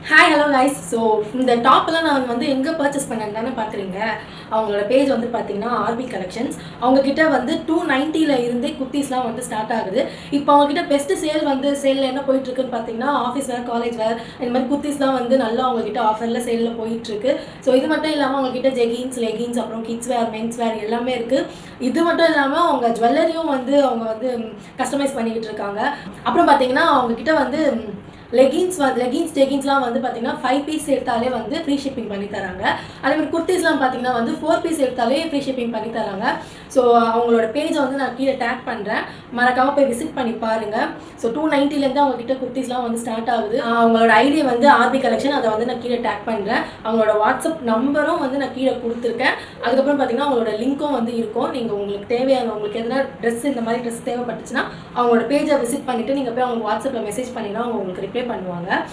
Hi hello guys. So இந்த டாப்லாம் நான் வந்து எங்கே பர்ச்சேஸ் பண்ணேன்னு தானே பார்க்குறீங்க. அவங்களோட பேஜ் வந்து பார்த்தீங்கன்னா ஆர்பி கலெக்ஷன்ஸ். அவங்கக்கிட்ட வந்து 290 இருந்தே குர்த்திஸ்லாம் வந்து ஸ்டார்ட் ஆகுது. இப்போ அவங்கக்கிட்ட பெஸ்ட்டு சேல் வந்து சேலில் என்ன போயிட்டுருக்குன்னு பார்த்தீங்கன்னா ஆஃபீஸ் வேர், காலேஜ் வேர், இந்த மாதிரி குர்த்திஸ்லாம் வந்து நல்லா அவங்கக்கிட்ட ஆஃபரில் சேலில் போயிட்டுருக்கு. ஸோ இது மட்டும் இல்லாமல் அவங்கக்கிட்ட ஜெகின்ஸ், லெகின்ஸ், அப்புறம் கிட்ஸ் வேர், மென்ஸ் வேர் எல்லாமே இருக்குது. இது மட்டும் இல்லாமல் அவங்க ஜுவல்லரியும் வந்து அவங்க வந்து கஸ்டமைஸ் பண்ணிக்கிட்டு இருக்காங்க. அப்புறம் பார்த்தீங்கன்னா அவங்கக்கிட்ட வந்து லெகின்ஸ் ஜெகின்ஸ்லாம் வந்து பார்த்தீங்கன்னா 5 பீஸ் எடுத்தாலே வந்து ஃப்ரீ ஷிப்பிங் பண்ணி தராங்க. அதேமாதிரி குர்த்திஸ்லாம் பார்த்தீங்கன்னா வந்து 4 பீஸ் எடுத்தாலே ஃப்ரீ ஷிப்பிங் பண்ணி தராங்க. ஸோ அவங்களோட பேஜை வந்து நான் கீழே டேக் பண்ணுறேன், மறக்காமல் போய் விசிட் பண்ணி பாருங்கள். ஸோ 290 அவங்ககிட்ட குர்த்திஸ்லாம் வந்து ஸ்டார்ட் ஆகுது. அவங்களோட ஐடி வந்து ஆர்பி கலெக்ஷன், அதை வந்து நான் கீழே டேக் பண்ணுறேன். அவங்களோட வாட்ஸ்அப் நம்பரும் வந்து நான் கீழே கொடுத்துருக்கேன். அதுக்கப்புறம் பார்த்தீங்கன்னா அவங்களோட லிங்க்கும் வந்து இருக்கும். நீங்கள் உங்களுக்கு தேவையான உங்களுக்கு எதனா ட்ரெஸ் இந்த மாதிரி ட்ரெஸ் தேவைப்பட்டுச்சுன்னா அவங்களோட பேஜை விசிட் பண்ணிவிட்டு நீங்கள் போய் அவங்க வாட்ஸ்அப்பில் மெசேஜ் பண்ணினா அவங்க உங்களுக்கு ரிப்ளை பண்ணுவாங்க.